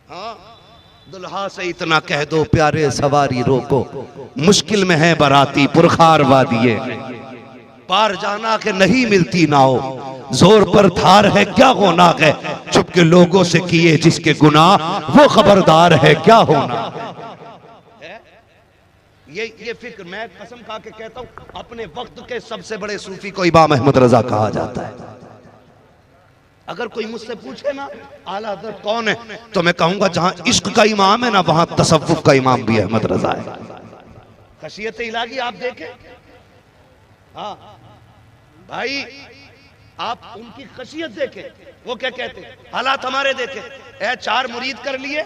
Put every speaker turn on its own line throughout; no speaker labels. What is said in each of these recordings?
हाँ, दुल्हा से इतना कह दो प्यारे सवारी रोको, मुश्किल में है बराती पुरखार वादिये, पार जाना के नहीं मिलती नाव, जोर पर धार है क्या होना है, चुप के लोगों से किए जिसके गुनाह वो खबरदार है क्या होना। ये फिक्र मैं कसम खा के कहता हूं, अपने वक्त के सबसे बड़े सूफी को इमाम अहमद रजा कहा जाता है। अगर कोई मुझसे पूछे ना आला हज़रत कौन है, तो मैं कहूंगा जहां इश्क का इमाम है ना वहां तसव्वुफ का इमाम भी अहमद रजा है। खशियत इलाही आप देखें, हाँ भाई आप उनकी खशियत देखें, वो क्या कहते हैं, हालात हमारे देखें। ए 4 मुरीद कर लिए,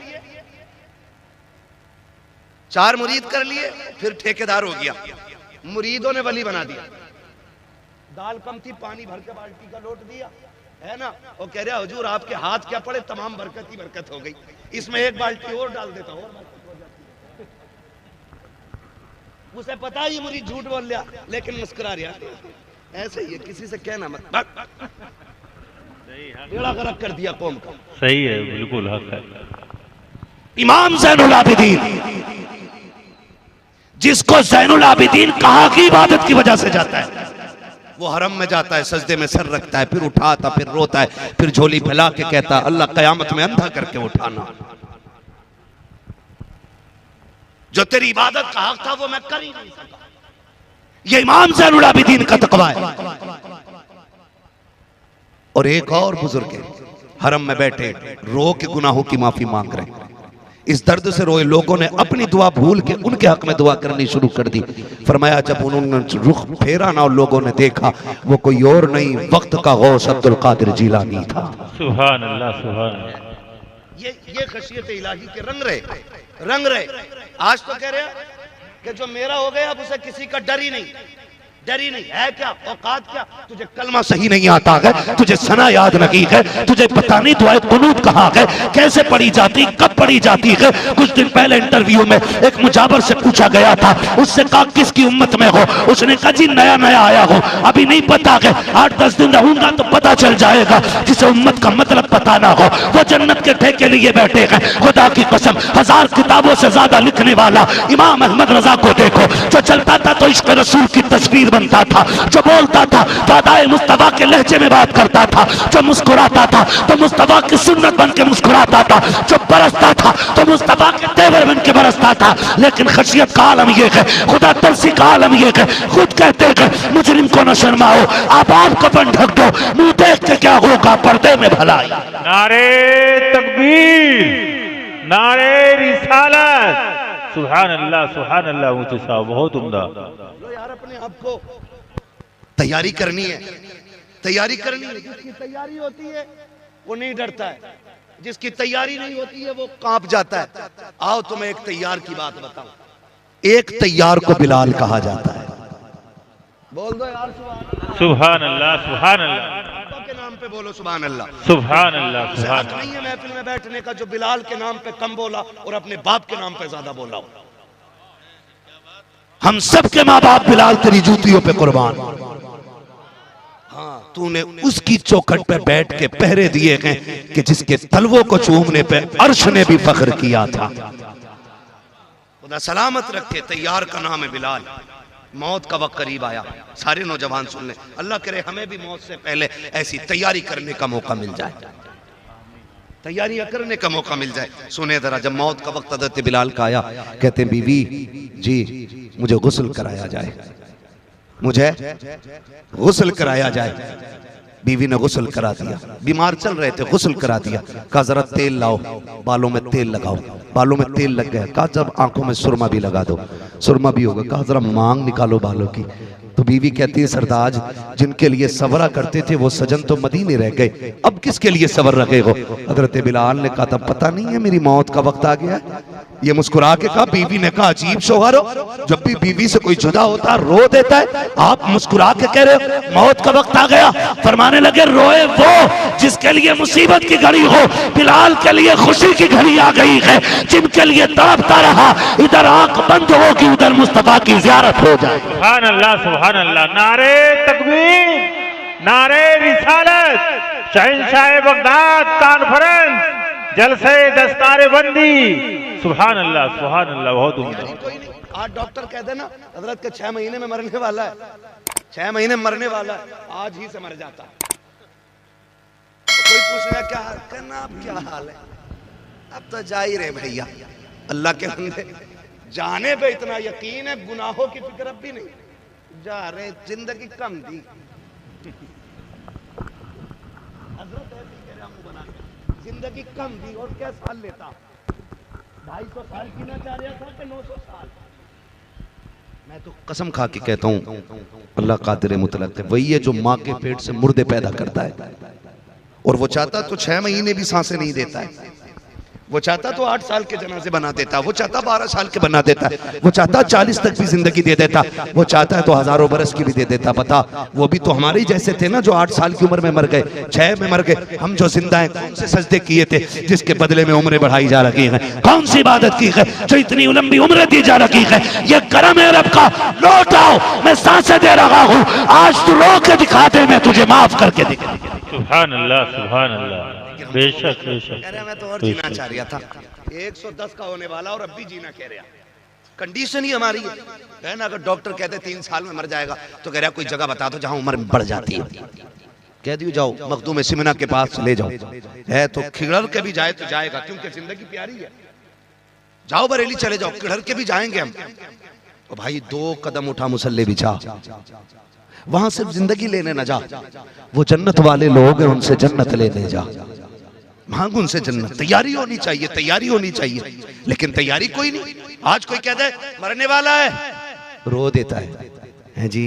4 मुरीद कर लिए, फिर ठेकेदार हो गया, मुरीदों ने वली बना दिया। दाल कम थी, पानी भर के बाल्टी का लोट दिया, है ना, वो कह रहा हुजूर आपके हाथ क्या पड़े, तमाम बरकत ही बरकत हो गई, इसमें एक बाल्टी और डाल देता और बरकत हो जाती। उसे पता ही मुरीद झूठ बोल लिया, लेकिन मुस्कुरा रहा। ऐसे ही है, किसी से कहना मत, बेड़ा गर्क कर दिया कौम का।
सही है, बिल्कुल हक है।
इमाम ज़ैनुल आबिदीन, जिसको ज़ैनुल आबिदीन कहा की इबादत की वजह से जाता है, वो हरम में जाता है, सजदे में सर रखता है, फिर उठाता, फिर रोता है, फिर झोली फैला के कहता है अल्लाह कयामत में अंधा करके उठाना, जो तेरी इबादत का हक था वो मैं कर ही नहीं सका। ये इमाम ज़ैनुल आबिदीन का तक़वा है। और एक और बुजुर्ग है, हरम में बैठे रो के गुनाहों की माफी मांग रहे हैं। इस दर्द से रोए लोगों ने अपनी दुआ भूल के उनके हक में दुआ करनी शुरू कर दी। फरमाया जब उन्होंने रुख फेरा ना और लोगों ने देखा वो कोई और नहीं, वक्त का गौस अब्दुल कादिर जीलानी था।
सुभान अल्लाह, सुभान अल्लाह।
ये खशियत इलाही के रंग रहे। आज तो कह रहे कि जो मेरा हो गया अब उसे किसी का डर ही नहीं है। क्या औकात, क्या तुझे कलमा सही नहीं आता है, तुझे सना याद नहीं है, तुझे पता नहीं दुआए कुनूत कहाँ है, कैसे पढ़ी जाती, कब पढ़ी जाती है। कुछ दिन पहले इंटरव्यू में एक मुजावर से पूछा गया था, उससे कहा किसकी उम्मत में हो, उसने कहा जी नया आया हो, अभी नहीं पता है, 8-10 दिन रहूंगा तो पता चल जाएगा। जिसे उम्मत का मतलब पता ना हो वो जन्नत के ठेके लिए बैठे हैं। खुदा की कसम 1000 किताबों से ज्यादा लिखने वाला इमाम अहमद रजा को देखो, जो चलता था तो इश्क रसूल की तस्वीर बनता था, जो बोलता था तो अदाए मुस्तफा के लहजे में बात करता था, जो मुस्कुराता था तो मुस्तफा की सुन्नत बन के मुस्कुराता था, जो बरसता था तो मुस्तफा के तेवर बन के बरसता था। लेकिन खशियत का आलम यह है, खुदा तरसी का आलम यह है, खुद कहते हैं मुजरिम को न शर्माओ, आप कफन ढक दो, मुंह देख के क्या होगा पर्दे में भलाई।
नारे तकबीर, नारे रिसालत, सुभान अल्लाह मुफ्ती साहब, बहुत उम्दा।
यार अपने आप को तैयारी करनी है। जिसकी तैयारी होती है वो नहीं डरता है, जिसकी तैयारी नहीं होती है वो कांप जाता है। आओ तुम्हें एक तैयार की बात बताऊं। एक तैयार को बिलाल कहा जाता है। बोल दो यार
सुभान अल्लाह, सुभान अल्लाह
के नाम पे बोलो सुभान अल्लाह,
सुभान अल्लाह, सुभान
अल्लाह। नहीं है महफिल में बैठने का जो बिलाल के नाम पे कम बोला और अपने बाप के नाम पे ज्यादा बोला हो। हम सब के माँ बाप बिलाल तेरी जूतियों पे कुर्बान। हाँ, तूने उसकी चौखट पे बैठ के पहरे दिए हैं कि जिसके तलवों को चूमने पे अर्श ने भी फख्र किया था। खुदा सलामत रखे। तैयार का नाम है बिलाल। मौत का वक्त करीब आया, सारे नौजवान सुन ले, अल्लाह करे हमें भी मौत से पहले ऐसी तैयारी करने का मौका मिल जाए, तैयारियां करने का मौका मिल जाए। सुने जरा, जब मौत का वक्त हज़रत बिलाल का आया, कहते हैं बीवी जी मुझे गुस्ल कराया जाए, मुझे गुस्ल कराया जाए। बीवी ने गुस्ल करा दिया। बीमार चल रहे थे, गुस्ल करा दिया। कहा जरा तेल लाओ, बालों में तेल लगाओ। बालों में तेल लग गया। कहा जब आंखों में सुरमा भी लगा दो, सुरमा भी होगा। कहा जरा मांग निकालो बालों की। तो बीवी कहती है सरताज, जिनके लिए सवरा करते थे वो सजन तो मदीने रह गए, अब किसके लिए सवर रखे हो। हजरत बिलाल ने कहा था पता नहीं है मेरी मौत का वक्त आ गया। ये मुस्कुरा के कहा। बीवी ने कहा अजीब शौहर हो, जब भी बीवी से कोई जुदा होता रो देता है, आप मुस्कुरा के कह रहे हो मौत का वक्त आ गया। फरमाने लगे रोए वो जिसके लिए मुसीबत की घड़ी हो। बिलाल के लिए खुशी की घड़ी आ गई है, जिनके लिए तड़पता रहा इधर आंख बंद होगी उधर मुस्तफा की ज़ियारत हो जाए।
सुभान अल्लाह, सुभान अल्लाह। नारे तकबीर, नारे रिसालत, शहंशाह बगदाद कॉन्फ्रेंस जलसे दस्तारे बंदी। सुभान अल्लाह बहुत उम्दा।
कोई नहीं, आज डॉक्टर कह देना हजरत के 6 महीने में मरने वाला है, 6 महीने में मरने वाला है, आज ही से मर जाता। तो कोई पूछेगा क्या हाल, कहना अब क्या हाल है, अब तो जा ही रहे भैया। अल्लाह के बंदे, जाने पे इतना यकीन है, गुनाहों की फिक्र अब भी नहीं, जा रहे, जिंदगी कम दी। हजरत ऐसे ही कह रहे, मुंह बना के, जिंदगी कम दी और क्या साल लेता, 250 साल जीना चाह रहा था कि 900 साल। मैं तो कसम खा के कहता हूं, अल्लाह कादिर मुतलक है, वही है जो माँ के पेट से मुर्दे पैदा करता है, और वो चाहता तो 6 महीने भी सांसें नहीं देता है, वो चाहता तो 8 साल के जनाजे बना देता, वो चाहता 12 साल के बना देता, वो चाहता 40 तक भी जिंदगी दे देता, वो चाहता है तो हजारों बरस की भी दे देता। बता, वो भी तो हमारे ही जैसे थे ना, जो 8 साल की उम्र में मर गए, 6 में मर गए। हम जो जिंदा हैं, कौन से सजदे किए थे जिसके बदले में उम्रें बढ़ाई जा रही हैं? कौन सी इबादत की है जो इतनी लंबी उम्रें दी जा रही है? ये करम है रब का, लौट आओ, मैं सांसें दे रहा हूँ, आज तू रो के दिखा दे, मैं तुझे माफ करके दिखा।
सुभान अल्लाह बेशक बेशक।
कह रहा मैं तो और जीना चाह रहा था, 110 का होने वाला और अब भी जीना कह रहा। कंडीशन ही हमारी है ना, अगर डॉक्टर कहते 3 साल में मर जाएगा तो कह रहा कोई जगह बता दो जहां उम्र बढ़ जाती है। कह दियो जाओ मखदूम सिमना के पास ले जाओ, है तो खिड़र के भी जाए तो जाएगा, क्योंकि जिंदगी प्यारी है। जाओ बरेली चले जाओ, खिड़र के भी जाएंगे हम। तो भाई 2 कदम उठा मुसल्ले बिछा, वहां सिर्फ जिंदगी लेने न जा, वो जन्नत वाले लोग हैं, उनसे जन्नत लेने जा, मांग उनसे जन्नत। तैयारी होनी चाहिए, तैयारी होनी चाहिए, लेकिन तैयारी कोई नहीं। आज कोई कहता है मरने वाला है, रो देता है जी,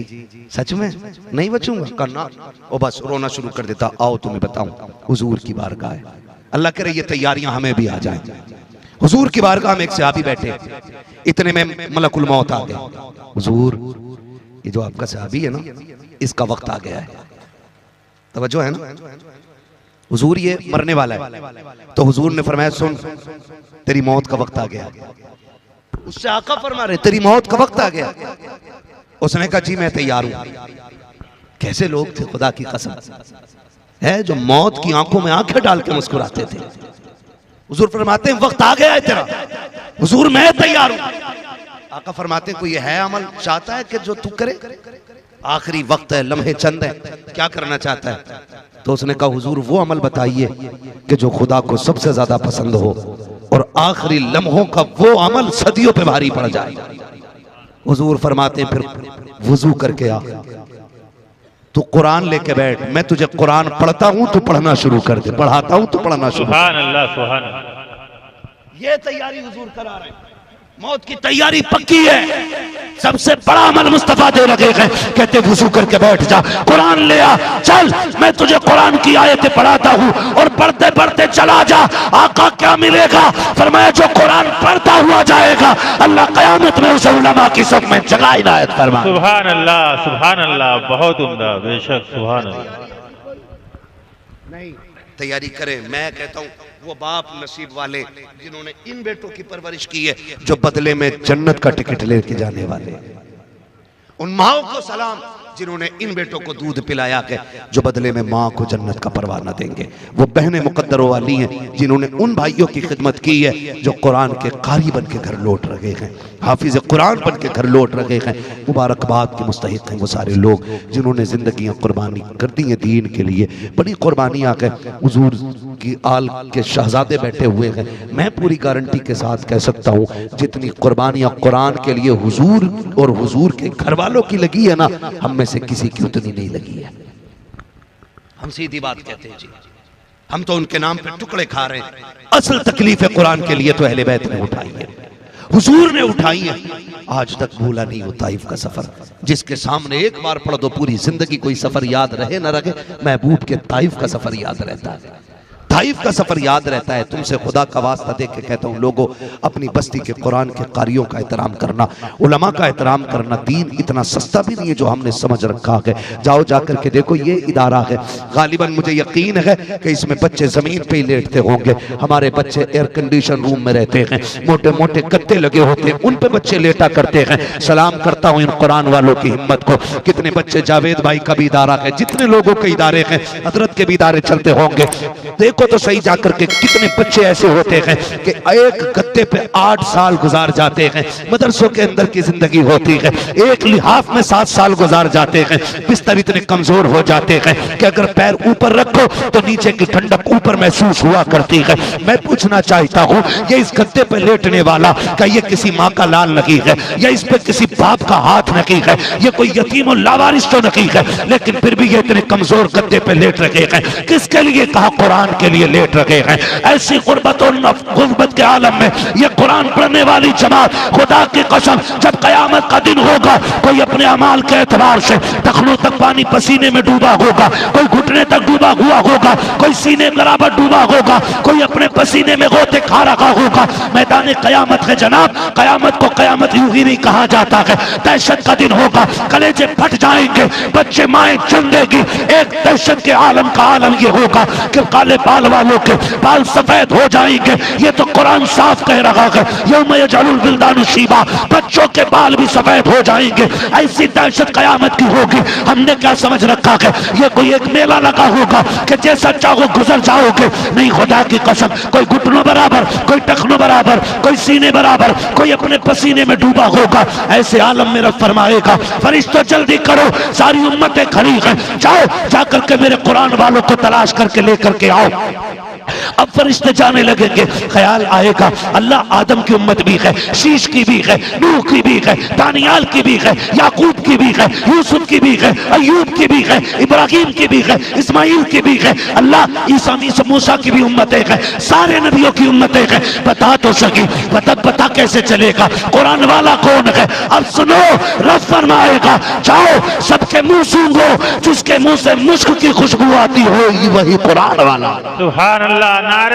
सच में नहीं बचूंगा, करना और बस रोना शुरू कर देता। आओ तुम्हें बताऊं, हुजूर की बारगाह है, अल्लाह करे ये तैयारियां हमें भी आ जाएं। हुजूर की बारगाह में एक सहाबी बैठे, इतने में मलकुल मौत आ गया। हुजूर, ये जो आपका सहाबी है ना, इसका वक्त आ गया है, तवज्जो है ना, हुजूर ये मरने वाला है। तो हुजूर ने फरमाया सुन, तेरी मौत का वक्त आ गया। उससे आका फरमा रहे तेरी मौत का वक्त आ गया। उसने कहा जी मैं तैयार हूं। कैसे लोग थे खुदा की कसम, है जो मौत की आंखों में आंखें डाल के मुस्कुराते थे। हुजूर फरमाते हैं वक्त आ गया है तेरा। हुजूर मैं तैयार हूं। आका फरमाते हैं कोई है अमल चाहता है कि जो तू करे, आखिरी वक्त है, लम्हे चंद है, क्या करना चाहता है? तो उसने कहा हुजूर वो अमल बताइए कि जो खुदा को सबसे ज्यादा पसंद हो, और आखिरी लम्हों का वो अमल सदियों पे भारी पड़ जाए। हुजूर फरमाते हैं फिर वुजू करके आ, तू कुरान लेके बैठ, मैं तुझे कुरान पढ़ता हूं, तू पढ़ना शुरू कर दे, पढ़ाता हूं, तू पढ़ना शुरू।
सुभान अल्लाह।
ये तैयारी हुजूर करा रहे हैं, मौत की तैयारी पक्की है। सबसे बड़ा अमल मुस्तफा दे लगे हैं, कहते वुजू करके बैठ जा, कुरान ले आ, चल मैं तुझे कुरान की आयतें पढ़ाता हूँ, और पढ़ते पढ़ते चला जा। आका क्या मिलेगा? फरमाया जो कुरान पढ़ता हुआ जाएगा, अल्लाह कयामत में उसे उलमा की सब में जगह इनायत फरमा।
सुभान अल्लाह बहुत उम्दा, बेशक सुभान अल्लाह।
नहीं तैयारी करें। मैं कहता हूँ वो बाप नसीब वाले जिन्होंने इन बेटों की परवरिश की है, जो बदले में जन्नत का टिकट लेके जाने वाले। उन माओ को सलाम जिन्होंने इन बेटों को दूध पिलाया है, जो बदले में माँ को जन्नत का परवाना देंगे। वो बहनें मुकद्दरों वाली हैं जिन्होंने उन भाइयों की खिदमत की है जो कुरान के कारी बन के घर लौट रहे हैं, हाफिज कुरान बन के घर लौट रहे हैं। मुबारकबाद के मुस्तहिक हैं वो सारे लोग जिन्होंने जिंदगियां कुर्बानी कर दी हैं दीन के लिए। बड़ी कुर्बानियां कर हुजूर की आल के शहजादे बैठे हुए हैं। मैं पूरी गारंटी के साथ कह सकता हूँ जितनी कुर्बानियां कुरान के लिए हुजूर और हुजूर के घर वालों की लगी है ना, हम में से किसी की उतनी नहीं लगी है। हम सीधी बात कहते हैं जी, हम तो उनके नाम पे टुकड़े खा रहे हैं। असल तकलीफ है कुरान के लिए तो अहले बैत ने उठाई है, हुजूर ने उठाई है। आज तक भूला नहीं वो ताइफ का सफर, जिसके सामने एक बार पढ़ दो पूरी जिंदगी कोई सफर याद रहे न रहे, महबूब के ताइफ का सफर याद रहता है, ताइफ का सफर याद रहता है। तुमसे खुदा का वास्ता दे के कहता हूँ लोगों, अपनी बस्ती के कुरान के कारियों का एहतराम करना, उलमा का एहतराम करना। दीन इतना सस्ता भी नहीं है जो हमने समझ रखा है। जाओ जाकर के देखो, ये इदारा है, गालिबन मुझे यकीन है कि इसमें बच्चे जमीन पे ही लेटते होंगे। हमारे बच्चे एयर कंडीशन रूम में रहते हैं, मोटे मोटे गद्दे लगे होते हैं, उन पे बच्चे लेटा करते हैं। सलाम करता हूँ इन कुरान वालों की हिम्मत को। कितने बच्चे, जावेद भाई का भी इदारा है, जितने लोगों के इदारे हैं, हजरत के भी इदारे चलते होंगे। देखो देखो तो सही जाकर के कितने बच्चे ऐसे होते हैं कि एक गद्दे पे 8 साल गुजार जाते हैं। मदरसों के अंदर की जिंदगी होती है, एक लिहाफ में 7 साल गुजार जाते हैं। बिस्तर इतने कमजोर हो जाते हैं कि अगर पैर ऊपर रखो तो नीचे की ठंडक ऊपर महसूस हुआ करती है। मैं पूछना चाहता हूँ, ये इस गद्दे पे लेटने वाला क्या ये किसी माँ का लाल नहीं है, या इस पे किसी बाप का हाथ नहीं है, ये कोई यतीम और लावारिस तो नहीं है, लेकिन फिर भी ये इतने कमजोर गद्दे पे लेट रहे हैं। किसके लिए कहा? कुरान के लिए लेट रहे हैं। ऐसी गुर्बत और गुर्बत के आलम में ये कुरान पढ़ने वाली जमात, खुदा की कसम, जब कयामत का दिन होगा, कोई अपने अमाल के एतबार से टखनों तक पानी पसीने में डूबा होगा, कोई घुटने तक डूबा हुआ होगा, कोई सीने बराबर डूबा होगा, कोई अपने पसीने में गोते खा रखा होगा। मैदान कयामत है जनाब। कयामत को कयामत यूं ही नहीं कहा जाता है, दहशत का दिन होगा, कलेजे फट जाएंगे, बच्चे माएं चुन देगी। एक दहशत के आलम का आलम ये होगा कि काले बाल वालों के बाल सफेद हो जाएंगे। ये तो कुरान साफ कह रहा है, यौम यजअलुल विल्दानु शीबा, बच्चों के बाल भी सफेद हो जाएंगे। ऐसी दहशत कयामत की होगी। हमने क्या समझ रखा है ये कोई एक मेला लगा होगा कि जैसा चाहो गुजर जाओगे? नहीं, खुदा की कसम, कोई घुटनों बराबर, कोई टखनों बराबर, कोई सीने बराबर, कोई अपने पसीने में डूबा होगा। ऐसे आलम में रब फरमाएगा, फरिश्तों जल्दी करो, सारी उम्मतें खड़ी हैं, जाओ जाकर के मेरे कुरान वालों को तलाश करके लेकर के आओ। अब फरिश्ते जाने लगेंगे, ख्याल आएगा अल्लाह आदम की उम्मत भी है, शीश की भी है, नूह की भी है, दानियाल की भी है, याकूब की भी है, यूसुफ की भी है, अय्यूब की भी है, इब्राहिम की भी है, इस्माइल की भी है। अल्लाह ईसा मूसा की भी उम्मतें हैं, सारे नबियों की उम्मतें हैं। बता तो सकी, पता कैसे चलेगा कुरान वाला कौन है? अब सुनो, रब फरमाएगा, जाओ सबके मुंह सूंघो, जिसके मुंह से मुश्क की खुशबू आती हो वही कुरान वाला।
सुभान अल्लाह। नारे